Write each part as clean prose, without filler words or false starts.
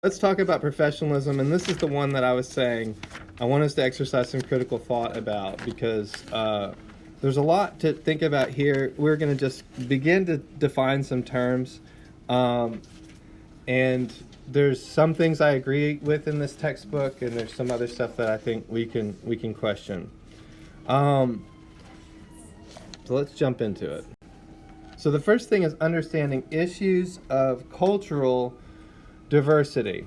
Let's talk about professionalism, and this is the one that I was saying I want us to exercise some critical thought about because there's a lot to think about here. We're going to just begin to define some terms, and there's some things I agree with in this textbook, and there's some other stuff that I think we can question. So let's jump into it. So the first thing is understanding issues of cultural diversity.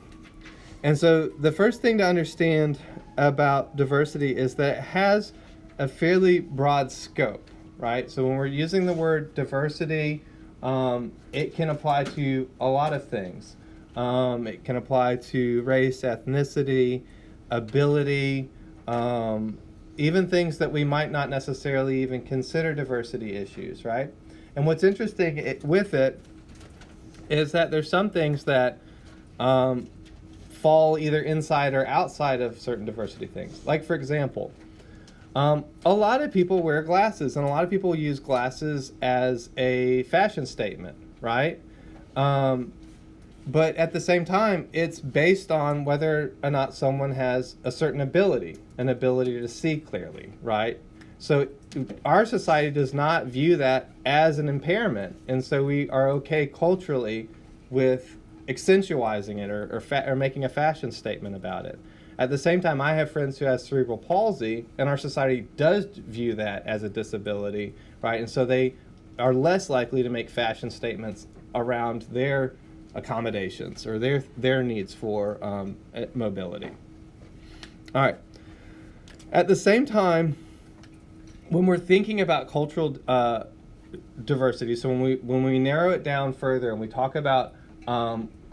And so the first thing to understand about diversity is that it has a fairly broad scope, right? So when we're using the word diversity, it can apply to a lot of things. It can apply to race, ethnicity, ability, even things that we might not necessarily even consider diversity issues, right? And what's interesting with it is that there's some things that fall either inside or outside of certain diversity things. Like, for example, a lot of people wear glasses, and a lot of people use glasses as a fashion statement, right? But at the same time, it's based on whether or not someone has a certain ability, an ability to see clearly, right? So our society does not view that as an impairment, and so we are okay culturally with accentualizing it or making a fashion statement about it. At the same time, I have friends who have cerebral palsy, and our society does view that as a disability, right? And so they are less likely to make fashion statements around their accommodations or their needs for mobility. All right. At the same time, when we're thinking about cultural diversity, so when we narrow it down further and we talk about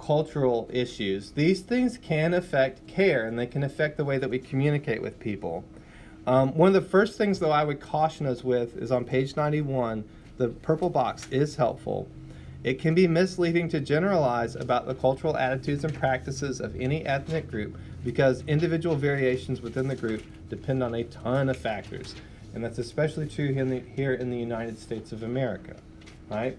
cultural issues, these things can affect care, and they can affect the way that we communicate with people. One of the first things, though, I would caution us with is on page 91. The purple box is helpful. It can be misleading to generalize about the cultural attitudes and practices of any ethnic group because individual variations within the group depend on a ton of factors. And that's especially true here in the United States of America, right?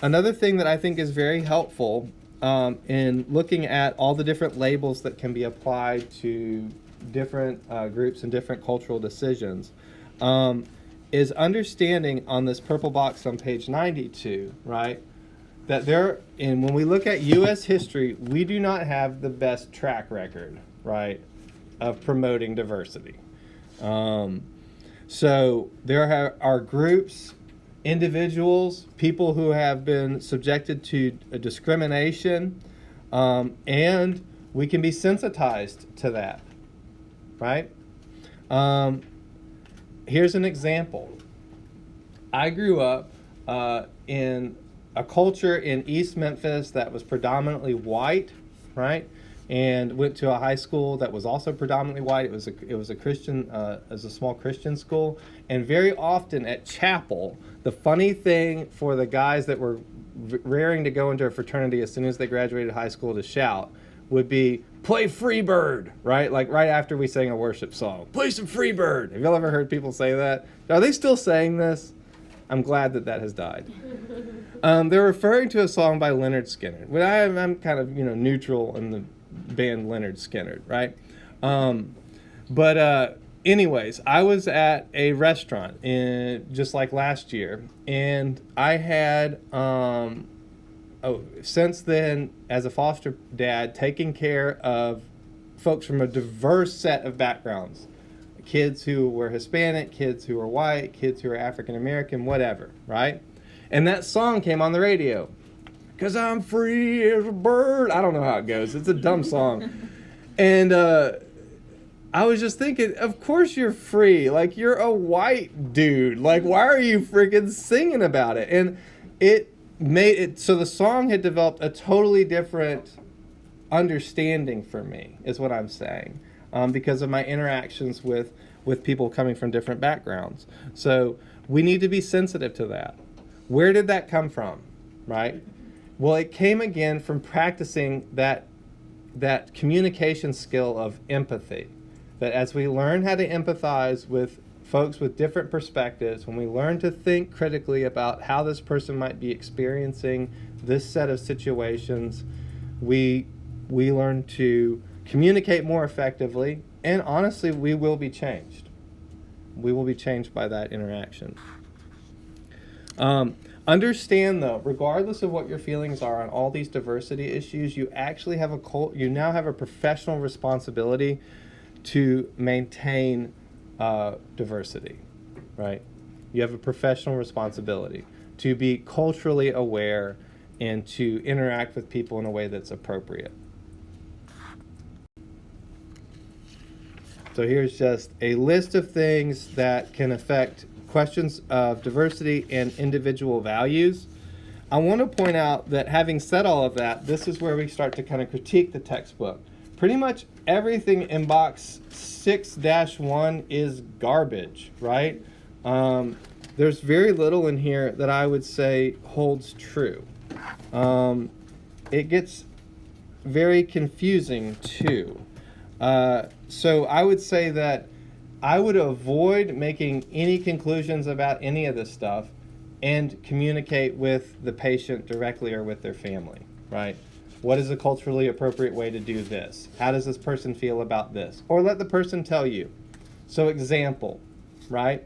Another thing that I think is very helpful in looking at all the different labels that can be applied to different groups and different cultural decisions is understanding on this purple box on page 92, right, that when we look at U.S. history, we do not have the best track record, right, of promoting diversity. So there are groups, individuals, people who have been subjected to discrimination, and we can be sensitized to that, right? Here's an example. I grew up in a culture in East Memphis that was predominantly white, right? And went to a high school that was also predominantly white. It was a Christian, as a small Christian school, and very often at chapel, the funny thing for the guys that were raring to go into a fraternity as soon as they graduated high school to shout would be, "Play Freebird," right? Like right after we sang a worship song, "Play some Freebird." Have y'all ever heard people say that? Are they still saying this? I'm glad that has died. They're referring to a song by Leonard Skinner. Well, I'm kind of neutral in the band Leonard Skinner, right? But anyways, I was at a restaurant just like last year, and I had since then, as a foster dad, taking care of folks from a diverse set of backgrounds. Kids who were Hispanic, kids who were white, kids who were African American, whatever, right? And that song came on the radio. 'Cause I'm free as a bird. I don't know how it goes. It's a dumb song. And I was just thinking, of course you're free. Like, you're a white dude. Like, why are you freaking singing about it? And it made it so the song had developed a totally different understanding for me, is what I'm saying, because of my interactions with people coming from different backgrounds. So we need to be sensitive to that. Where did that come from, right? Well, it came again from practicing that communication skill of empathy. That as we learn how to empathize with folks with different perspectives, when we learn to think critically about how this person might be experiencing this set of situations, we learn to communicate more effectively, and honestly, we will be changed. We will be changed by that interaction. Understand though, regardless of what your feelings are on all these diversity issues, you actually have you now have a professional responsibility to maintain diversity, right? You have a professional responsibility to be culturally aware and to interact with people in a way that's appropriate. So here's just a list of things that can affect questions of diversity and individual values. I want to point out that having said all of that, this is where we start to kind of critique the textbook. Pretty much everything in box 6-1 is garbage, right? There's very little in here that I would say holds true. It gets very confusing too. So I would say that I would avoid making any conclusions about any of this stuff and communicate with the patient directly or with their family, right? What is a culturally appropriate way to do this? How does this person feel about this? Or let the person tell you. So example, right?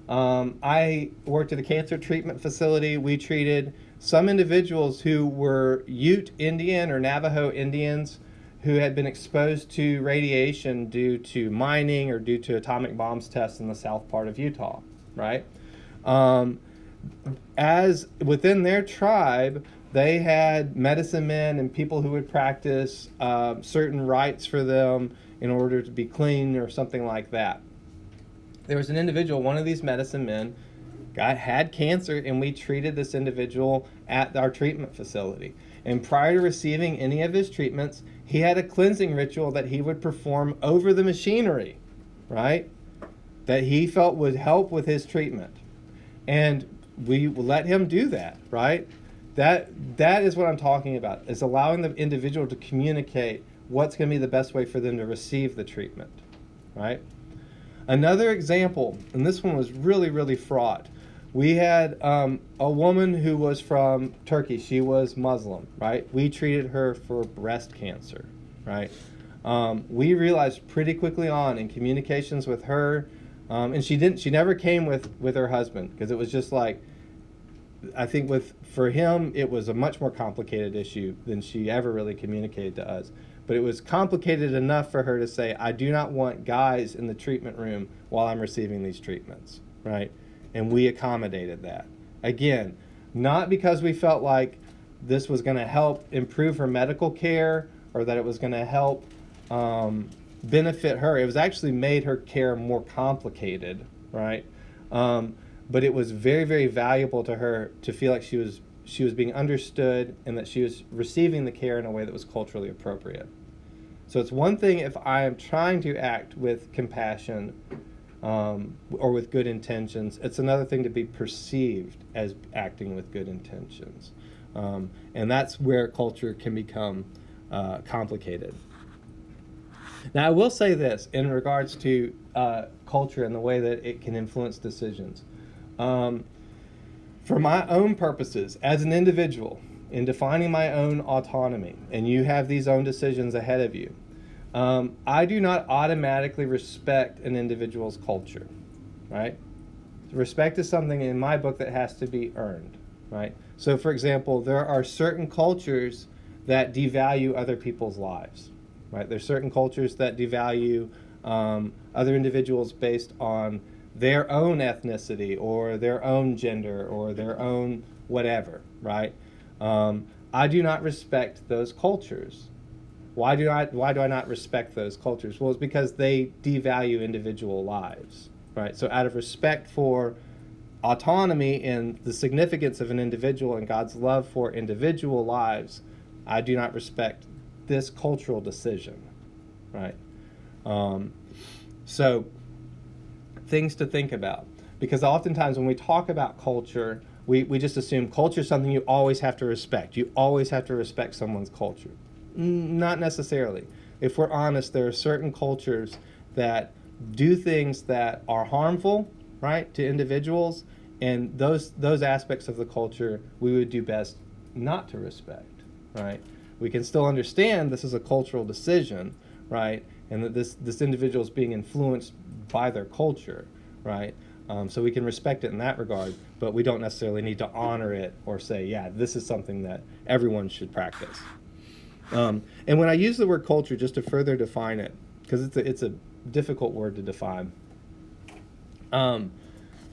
I worked at a cancer treatment facility. We treated some individuals who were Ute Indian or Navajo Indians who had been exposed to radiation due to mining or due to atomic bombs tests in the south part of Utah, right? As within their tribe, they had medicine men and people who would practice certain rites for them in order to be clean or something like that. There was an individual, one of these medicine men, had cancer, and we treated this individual at our treatment facility. And prior to receiving any of his treatments, he had a cleansing ritual that he would perform over the machinery, right? That he felt would help with his treatment. And we let him do that, right? That is what I'm talking about, is allowing the individual to communicate what's going to be the best way for them to receive the treatment, right? Another example, and this one was really, really fraught. We had a woman who was from Turkey. She was Muslim, right? We treated her for breast cancer, right? We realized pretty quickly on in communications with her, and she never came with her husband, because it was just like, I think for him, it was a much more complicated issue than she ever really communicated to us. But it was complicated enough for her to say, I do not want guys in the treatment room while I'm receiving these treatments, right? And we accommodated that. Again, not because we felt like this was going to help improve her medical care or that it was going to help benefit her. It was actually made her care more complicated, right? But it was very, very valuable to her to feel like she was being understood and that she was receiving the care in a way that was culturally appropriate. So it's one thing if I am trying to act with compassion or with good intentions. It's another thing to be perceived as acting with good intentions. And that's where culture can become complicated. Now, I will say this in regards to culture and the way that it can influence decisions. For my own purposes, as an individual, in defining my own autonomy, and you have these own decisions ahead of you, I do not automatically respect an individual's culture, right? Respect is something in my book that has to be earned, right? So, for example, there are certain cultures that devalue other people's lives, right? There's certain cultures that devalue other individuals based on their own ethnicity or their own gender or their own whatever, right? I do not respect those cultures. Why do I not respect those cultures? Well, it's because they devalue individual lives, right? So out of respect for autonomy and the significance of an individual and God's love for individual lives, I do not respect this cultural decision, right? So things to think about, because oftentimes when we talk about culture, we just assume culture is something you always have to respect. You always have to respect someone's culture. Not necessarily. If we're honest, there are certain cultures that do things that are harmful, right, to individuals, and those aspects of the culture we would do best not to respect, right? We can still understand this is a cultural decision, right? And that this individual is being influenced by their culture, right? So we can respect it in that regard, but we don't necessarily need to honor it or say, yeah, this is something that everyone should practice. And when I use the word culture, just to further define it, because it's a difficult word to define, I'm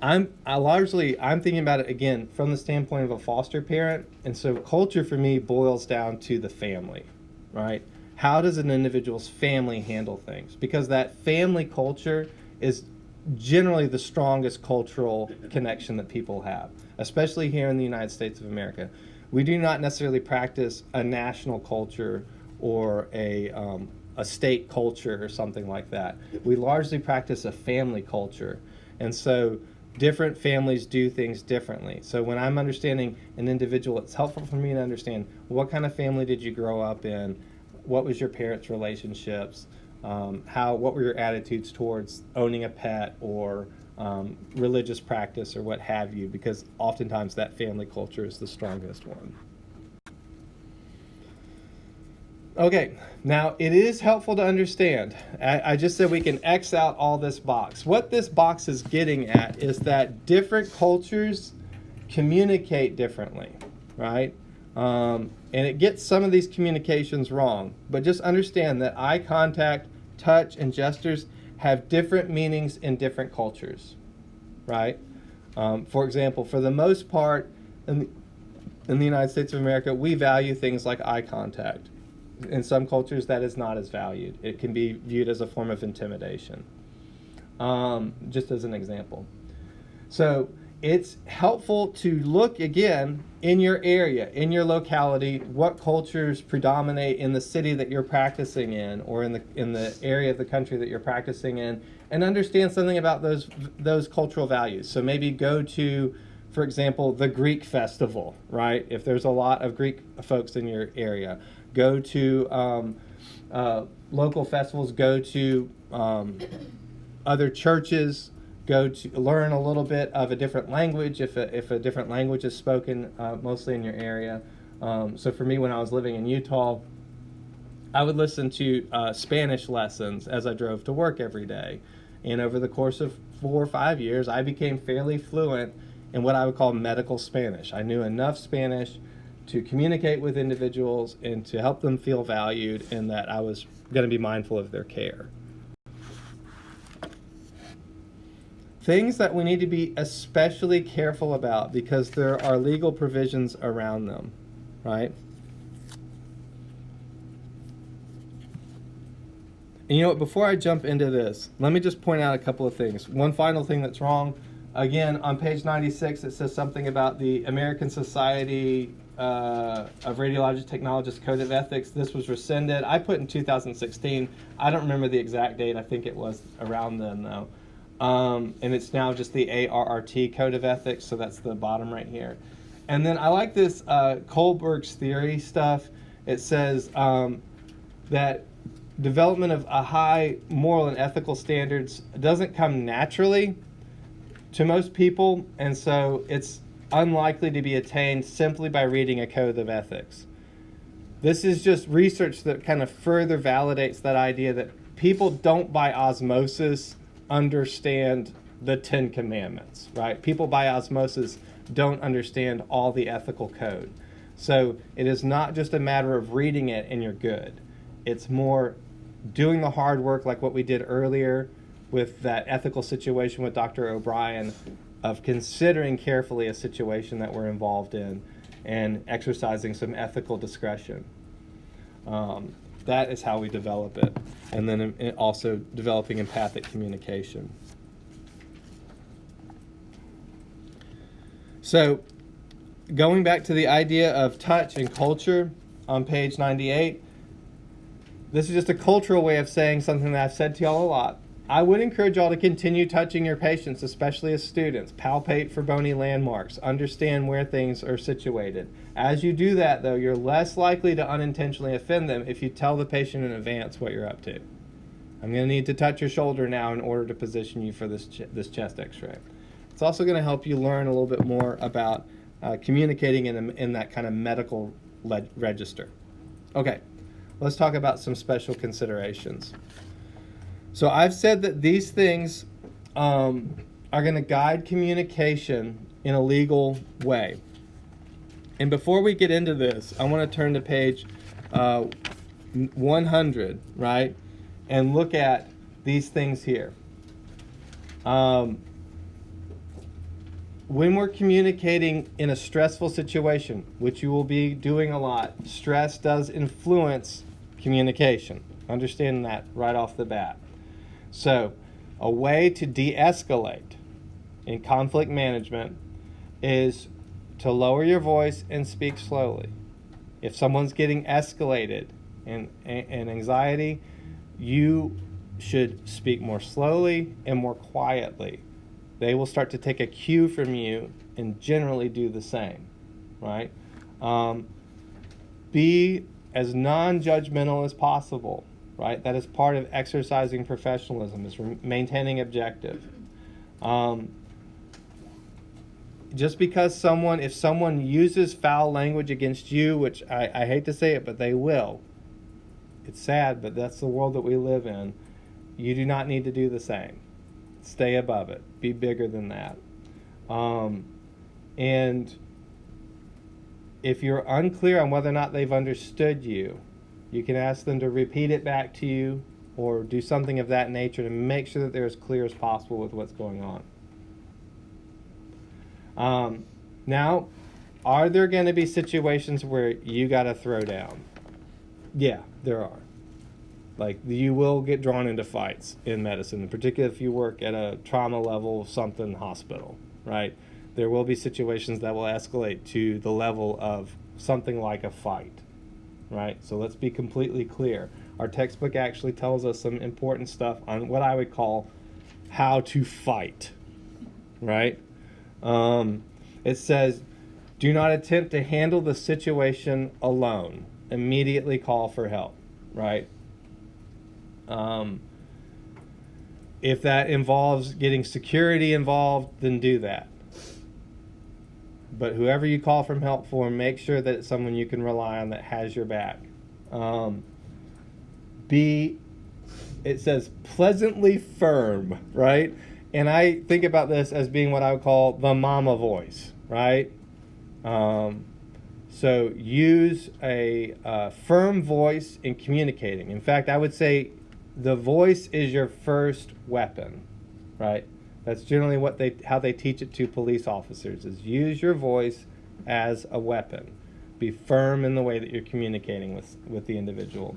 thinking about it again from the standpoint of a foster parent, and so culture for me boils down to the family, right? How does an individual's family handle things? Because that family culture is generally the strongest cultural connection that people have, especially here in the United States of America. We do not necessarily practice a national culture or a state culture or something like that. We largely practice a family culture. And so different families do things differently. So when I'm understanding an individual, it's helpful for me to understand what kind of family did you grow up in, what was your parents' relationships, what were your attitudes towards owning a pet or religious practice or what have you, because oftentimes that family culture is the strongest one. Okay, now it is helpful to understand. I just said we can X out all this box. What this box is getting at is that different cultures communicate differently, right? And it gets some of these communications wrong, but just understand that eye contact, touch, and gestures have different meanings in different cultures, right? For example, for the most part, in the United States of America, we value things like eye contact. In some cultures, that is not as valued. It can be viewed as a form of intimidation, just as an example. So it's helpful to look again in your area, in your locality, what cultures predominate in the city that you're practicing in, or in the area of the country that you're practicing in, and understand something about those cultural values. So maybe go to, for example, the Greek festival, right? If there's a lot of Greek folks in your area, go to local festivals, go to other churches, go to learn a little bit of a different language if a different language is spoken mostly in your area. So for me, when I was living in Utah, I would listen to Spanish lessons as I drove to work every day. And over the course of 4 or 5 years, I became fairly fluent in what I would call medical Spanish. I knew enough Spanish to communicate with individuals and to help them feel valued, and that I was going to be mindful of their care. Things that we need to be especially careful about because there are legal provisions around them, right? And you know what, before I jump into this, let me just point out a couple of things. One final thing that's wrong. Again, on page 96, it says something about the American Society of Radiologic Technologists Code of Ethics. This was rescinded. I put in 2016. I don't remember the exact date. I think it was around then, though. And it's now just the ARRT Code of Ethics, so that's the bottom right here. And then I like this Kohlberg's theory stuff. It says that development of a high moral and ethical standards doesn't come naturally to most people, and so it's unlikely to be attained simply by reading a code of ethics. This is just research that kind of further validates that idea that people don't by osmosis understand the 10 Commandments, right? People by osmosis don't understand all the ethical code. So it is not just a matter of reading it and you're good. It's more doing the hard work, like what we did earlier with that ethical situation with Dr. O'Brien, of considering carefully a situation that we're involved in and exercising some ethical discretion. That is how we develop it. And then also developing empathic communication. So going back to the idea of touch and culture on page 98, this is just a cultural way of saying something that I've said to y'all a lot. I would encourage y'all to continue touching your patients, especially as students. Palpate for bony landmarks. Understand where things are situated. As you do that, though, you're less likely to unintentionally offend them if you tell the patient in advance what you're up to. I'm going to need to touch your shoulder now in order to position you for this chest x-ray. It's also going to help you learn a little bit more about communicating in that kind of medical register. Okay, let's talk about some special considerations. So I've said that these things are going to guide communication in a legal way. And before we get into this, I want to turn to page 100, right, and look at these things here. When we're communicating in a stressful situation, which you will be doing a lot, stress does influence communication. Understand that right off the bat. So, a way to de-escalate in conflict management is to lower your voice and speak slowly. If someone's getting escalated in anxiety, you should speak more slowly and more quietly. They will start to take a cue from you and generally do the same, right? Be as non-judgmental as possible, right? That is part of exercising professionalism, is maintaining objective. Just because if someone uses foul language against you, which I hate to say it, but they will. It's sad, but that's the world that we live in. You do not need to do the same. Stay above it. Be bigger than that. And if you're unclear on whether or not they've understood you, you can ask them to repeat it back to you or do something of that nature to make sure that they're as clear as possible with what's going on. Now, are there going to be situations where you got to throw down? Yeah, there are. Like, you will get drawn into fights in medicine, particularly if you work at a trauma level something hospital, right? There will be situations that will escalate to the level of something like a fight, right? So let's be completely clear. Our textbook actually tells us some important stuff on what I would call how to fight, right? It says, do not attempt to handle the situation alone. Immediately call for help, right? If that involves getting security involved, then do that. But whoever you call for help for, make sure that it's someone you can rely on that has your back. It says pleasantly firm, right? And I think about this as being what I would call the mama voice, right? So use a firm voice in communicating. In fact, I would say the voice is your first weapon, right? That's generally how they teach it to police officers, is use your voice as a weapon. Be firm in the way that you're communicating with the individual.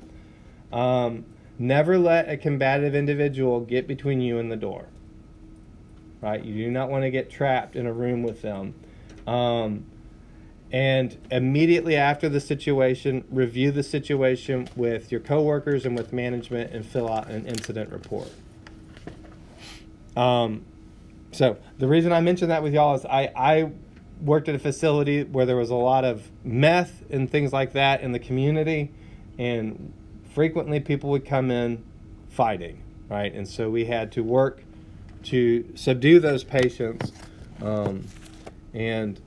Never let a combative individual get between you and the door, right? You do not want to get trapped in a room with them. And immediately after the situation, review the situation with your coworkers and with management and fill out an incident report. So the reason I mention that with y'all is I worked at a facility where there was a lot of meth and things like that in the community, and frequently people would come in fighting, right? And so we had to work to subdue those patients. And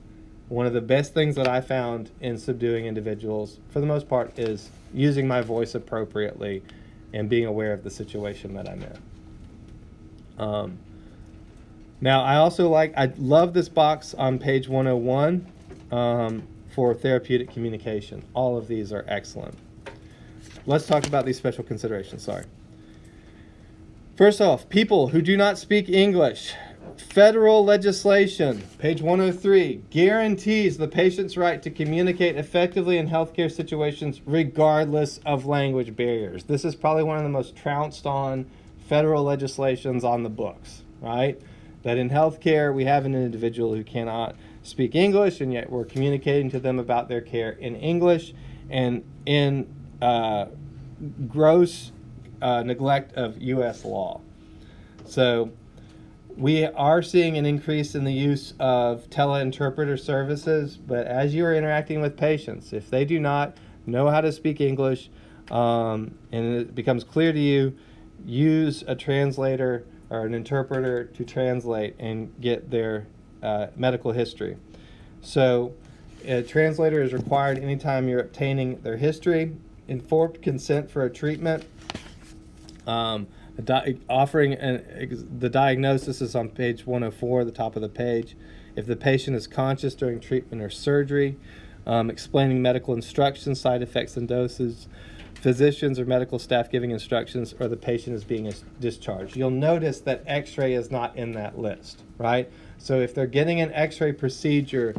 one of the best things that I found in subduing individuals, for the most part, is using my voice appropriately and being aware of the situation that I'm in. Now, I love this box on page 101 for therapeutic communication. All of these are excellent. Let's talk about these special considerations. First off, people who do not speak English. Federal legislation, page 103, guarantees the patient's right to communicate effectively in healthcare situations regardless of language barriers. This is probably one of the most trounced on federal legislations on the books, right? That in healthcare, we have an individual who cannot speak English, and yet we're communicating to them about their care in English, and in gross neglect of U.S. law. So we are seeing an increase in the use of teleinterpreter services, but as you are interacting with patients, if they do not know how to speak English, and it becomes clear to you, use a translator or an interpreter to translate and get their medical history. So a translator is required anytime you're obtaining their history. informed consent for a treatment. The diagnosis is on page 104, the top of the page. If the patient is conscious during treatment or surgery, explaining medical instructions, side effects, and doses, physicians or medical staff giving instructions, or the patient is being discharged. You'll notice that x-ray is not in that list, right? So if they're getting an x-ray procedure,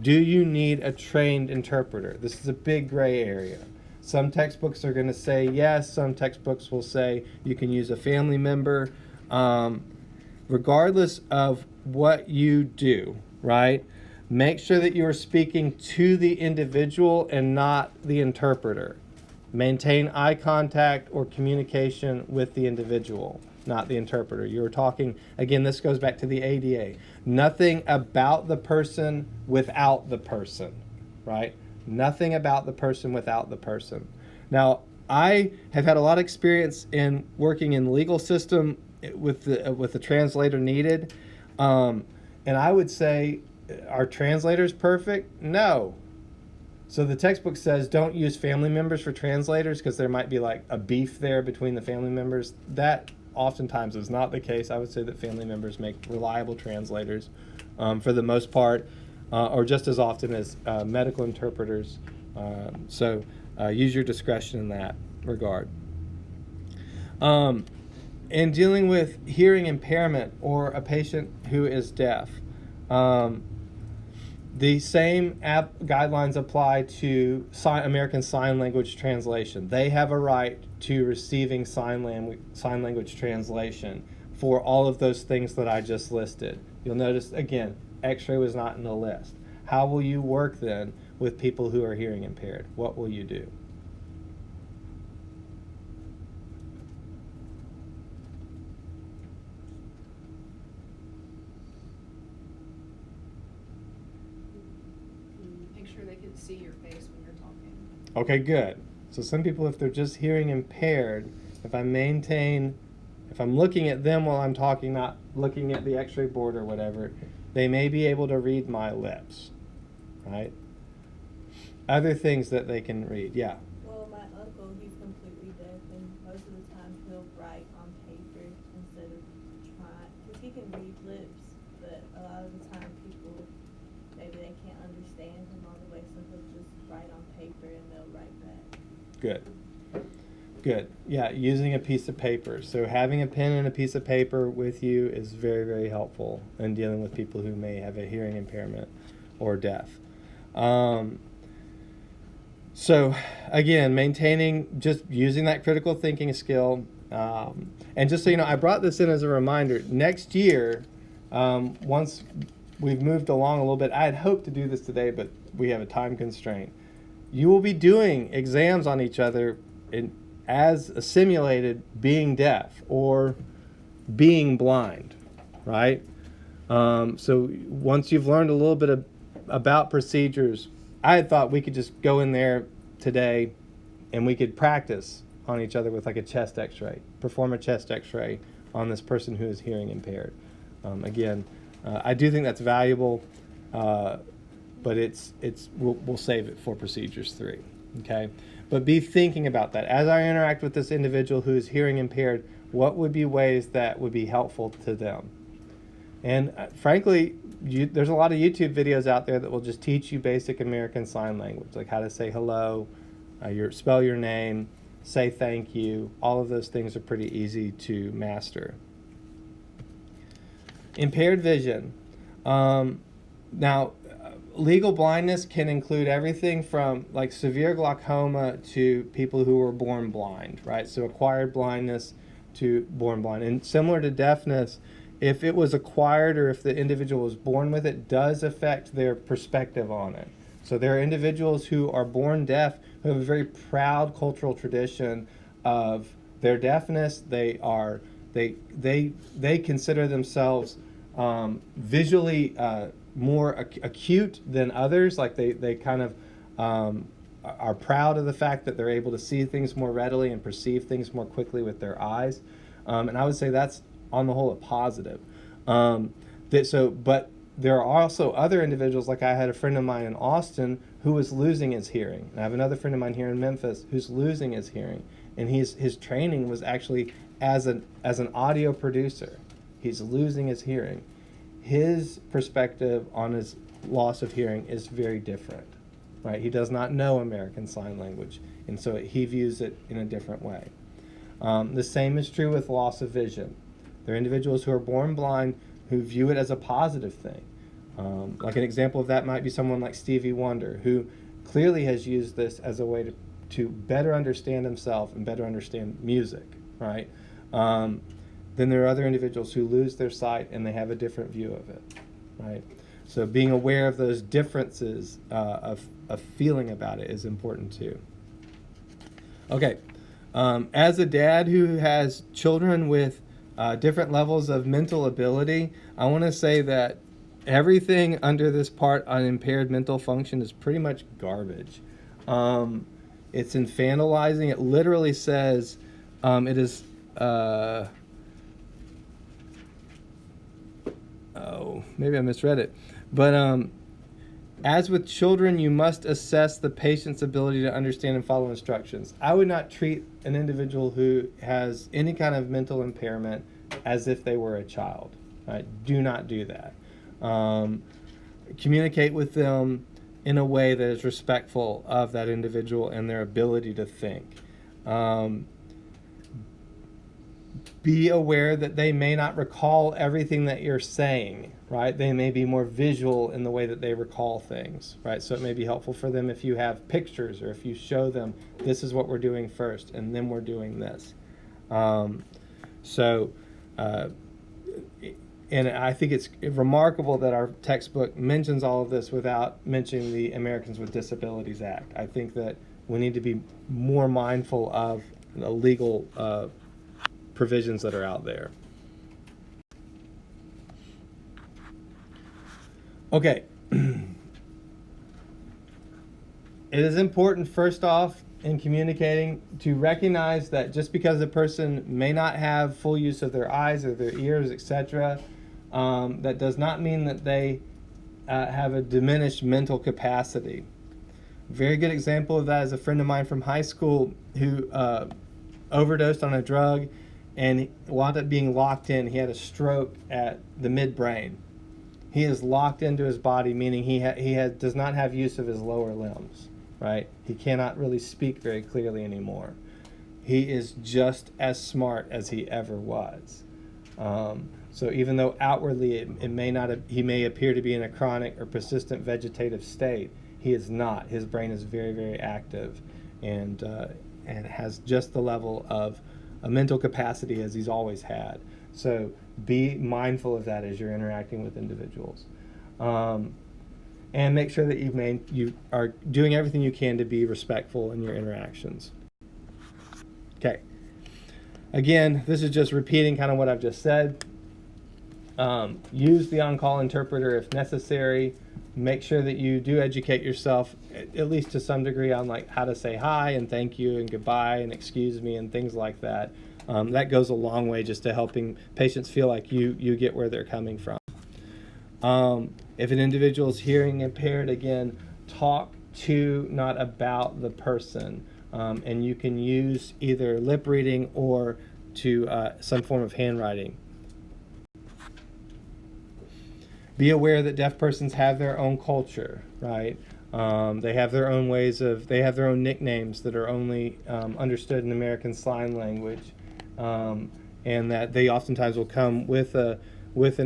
do you need a trained interpreter? This is a big gray area. Some textbooks are going to say yes. Some textbooks will say you can use a family member. Regardless of what you do, right? Make sure that you are speaking to the individual and not the interpreter. Maintain eye contact or communication with the individual, not the interpreter. You're talking, again, this goes back to the ADA. Nothing about the person without the person, right? Nothing about the person without the person. Now, I have had a lot of experience in working in the legal system with the translator needed. And I would say, are translators perfect? No. So the textbook says don't use family members for translators because there might be like a beef there between the family members. That oftentimes is not the case. I would say that family members make reliable translators for the most part, or just as often as medical interpreters. So use your discretion in that regard. In dealing with hearing impairment or a patient who is deaf, the same guidelines apply to American Sign Language translation. They have a right to receiving sign language translation for all of those things that I just listed. You'll notice, again, x-ray was not in the list. How will you work then with people who are hearing impaired? What will you do? Make sure they can see your face when you're talking. Okay, good. So some people, if they're just hearing impaired, if I'm looking at them while I'm talking, not looking at the x-ray board or whatever, they may be able to read my lips, right? Other things that they can read, yeah. Well, my uncle, he's completely deaf, and most of the time he'll write on paper instead of trying, because he can read lips, but a lot of the time people, maybe they can't understand him all the way, so he'll just write on paper and they'll write back. Good. Good. Yeah, using a piece of paper. So having a pen and a piece of paper with you is very, very helpful in dealing with people who may have a hearing impairment or deaf. So again, just using that critical thinking skill. And just so you know, I brought this in as a reminder. Next year, once we've moved along a little bit, I had hoped to do this today, but we have a time constraint. You will be doing exams on each other as a simulated being deaf or being blind, right? So once you've learned a little bit about procedures, I had thought we could just go in there today and we could practice on each other with like a chest x-ray, perform a chest x-ray on this person who is hearing impaired. Again, I do think that's valuable, but we'll save it for procedures 3, okay? But be thinking about that. As I interact with this individual who is hearing impaired, what would be ways that would be helpful to them? And frankly, there's a lot of YouTube videos out there that will just teach you basic American Sign Language, like how to say hello, spell your name, say thank you. All of those things are pretty easy to master. Impaired vision. Now, legal blindness can include everything from like severe glaucoma to people who are born blind, right? So acquired blindness to born blind. And similar to deafness, if it was acquired or if the individual was born with it, does affect their perspective on it. So there are individuals who are born deaf who have a very proud cultural tradition of their deafness. They consider themselves visually more acute than others. Like they kind of are proud of the fact that they're able to see things more readily and perceive things more quickly with their eyes. And I would say that's on the whole a positive. But there are also other individuals, like I had a friend of mine in Austin who was losing his hearing. And I have another friend of mine here in Memphis who's losing his hearing. And his training was actually as an audio producer. He's losing his hearing. His perspective on his loss of hearing is very different, right? He does not know American Sign Language, and so he views it in a different way. The same is true with loss of vision. There are individuals who are born blind who view it as a positive thing. Like an example of that might be someone like Stevie Wonder, who clearly has used this as a way to better understand himself and better understand music, right? Then there are other individuals who lose their sight and they have a different view of it, right? So being aware of those differences of feeling about it is important too. Okay, as a dad who has children with different levels of mental ability, I want to say that everything under this part on impaired mental function is pretty much garbage. It's infantilizing. It literally says it is... maybe I misread it. But as with children, you must assess the patient's ability to understand and follow instructions. I would not treat an individual who has any kind of mental impairment as if they were a child. Right? Do not do that. Communicate with them in a way that is respectful of that individual and their ability to think. Be aware that they may not recall everything that you're saying, right? They may be more visual in the way that they recall things, right? So it may be helpful for them if you have pictures or if you show them this is what we're doing first and then we're doing this. And I think it's remarkable that our textbook mentions all of this without mentioning the Americans with Disabilities Act. I think that we need to be more mindful of the legal provisions that are out there. Okay. It is important, first off, in communicating to recognize that just because a person may not have full use of their eyes or their ears, etc., that does not mean that they have a diminished mental capacity. A very good example of that is a friend of mine from high school who overdosed on a drug and wound up being locked in. He had a stroke at the midbrain. He is locked into his body, meaning he does not have use of his lower limbs, right? He cannot really speak very clearly anymore. He is just as smart as he ever was. So even though outwardly he may appear to be in a chronic or persistent vegetative state, he is not. His brain is very, very active and has just the level of a mental capacity as he's always had. So be mindful of that as you're interacting with individuals. And make sure that you are doing everything you can to be respectful in your interactions. Okay. Again, this is just repeating kind of what I've just said. Use the on-call interpreter if necessary. Make sure that you do educate yourself, at least to some degree, on like how to say hi and thank you and goodbye and excuse me and things like that. That goes a long way just to helping patients feel like you get where they're coming from. If an individual is hearing impaired, again, talk to, not about the person. And you can use either lip reading or to some form of handwriting. Be aware that deaf persons have their own culture, right? They have their own they have their own nicknames that are only understood in American Sign Language, and that they oftentimes will come with an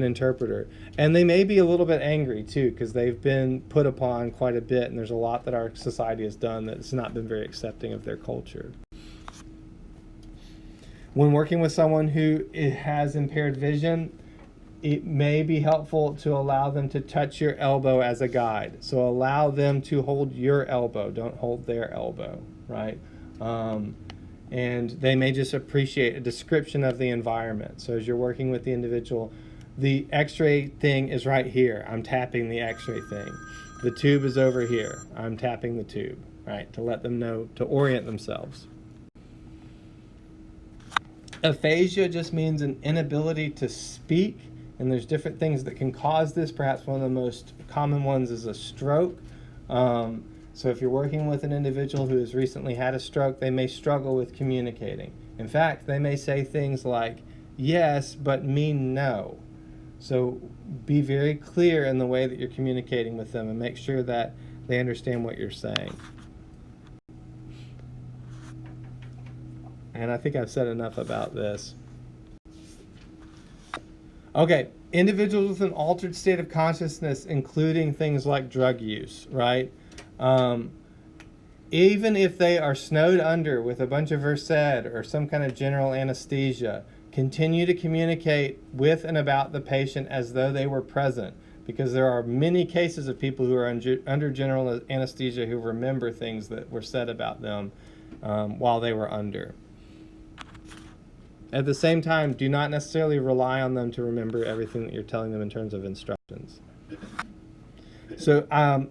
interpreter. And they may be a little bit angry too, because they've been put upon quite a bit, and there's a lot that our society has done that's not been very accepting of their culture. When working with someone who has impaired vision, it may be helpful to allow them to touch your elbow as a guide. So allow them to hold your elbow, don't hold their elbow, right? And they may just appreciate a description of the environment. So as you're working with the individual, the x-ray thing is right here. I'm tapping the x-ray thing. The tube is over here. I'm tapping the tube, right? To let them know, to orient themselves. Aphasia just means an inability to speak and there's different things that can cause this. Perhaps one of the most common ones is a stroke. So if you're working with an individual who has recently had a stroke, they may struggle with communicating. In fact, they may say things like yes but mean no. So be very clear in the way that you're communicating with them and make sure that they understand what you're saying. And I think I've said enough about this. Okay, individuals with an altered state of consciousness, including things like drug use, right? Even if they are snowed under with a bunch of Versed or some kind of general anesthesia, continue to communicate with and about the patient as though they were present, because there are many cases of people who are under general anesthesia who remember things that were said about them while they were under. At the same time, do not necessarily rely on them to remember everything that you're telling them in terms of instructions. So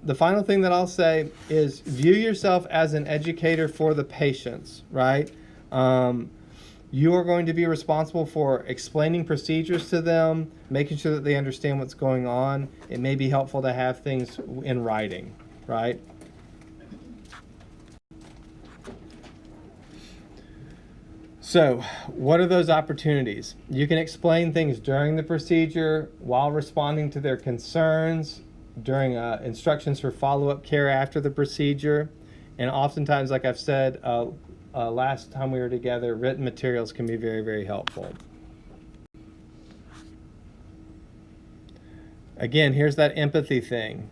the final thing that I'll say is view yourself as an educator for the patients, right? You are going to be responsible for explaining procedures to them, making sure that they understand what's going on. It may be helpful to have things in writing, right? So, what are those opportunities? You can explain things during the procedure, while responding to their concerns, during instructions for follow-up care after the procedure, and oftentimes, like I've said last time we were together, written materials can be very, very helpful. Again, here's that empathy thing.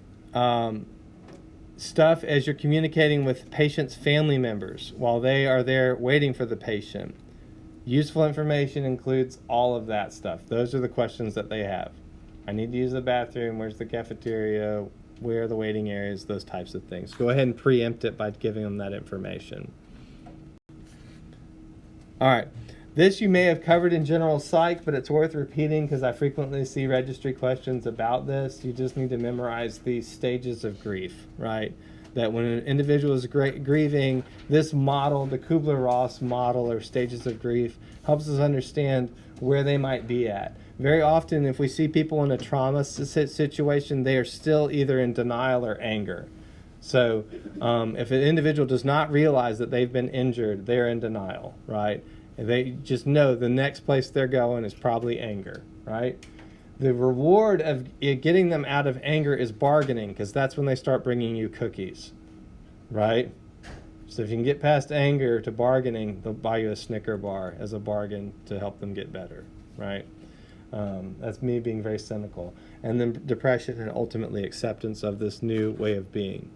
Stuff as you're communicating with patients' family members while they are there waiting for the patient. Useful information includes all of that stuff. Those are the questions that they have. I need to use the bathroom. Where's the cafeteria? Where are the waiting areas? Those types of things. Go ahead and preempt it by giving them that information. All right. This you may have covered in general psych, but it's worth repeating because I frequently see registry questions about this. You just need to memorize these stages of grief, right? That when an individual is grieving, this model, the Kubler-Ross model or stages of grief, helps us understand where they might be at. Very often, if we see people in a trauma situation, they are still either in denial or anger. So if an individual does not realize that they've been injured, they're in denial, right? They just know the next place they're going is probably anger, right? The reward of getting them out of anger is bargaining, because that's when they start bringing you cookies, right? So if you can get past anger to bargaining, they'll buy you a Snicker bar as a bargain to help them get better, right? That's me being very cynical. And then depression and ultimately acceptance of this new way of being.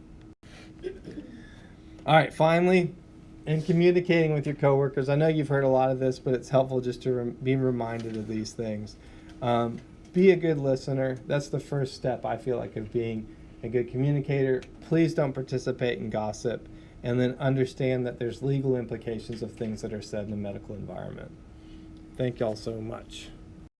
All right, finally, in communicating with your coworkers, I know you've heard a lot of this, but it's helpful just to be reminded of these things. Be a good listener. That's the first step, I feel like, of being a good communicator. Please don't participate in gossip. And then understand that there's legal implications of things that are said in a medical environment. Thank y'all so much.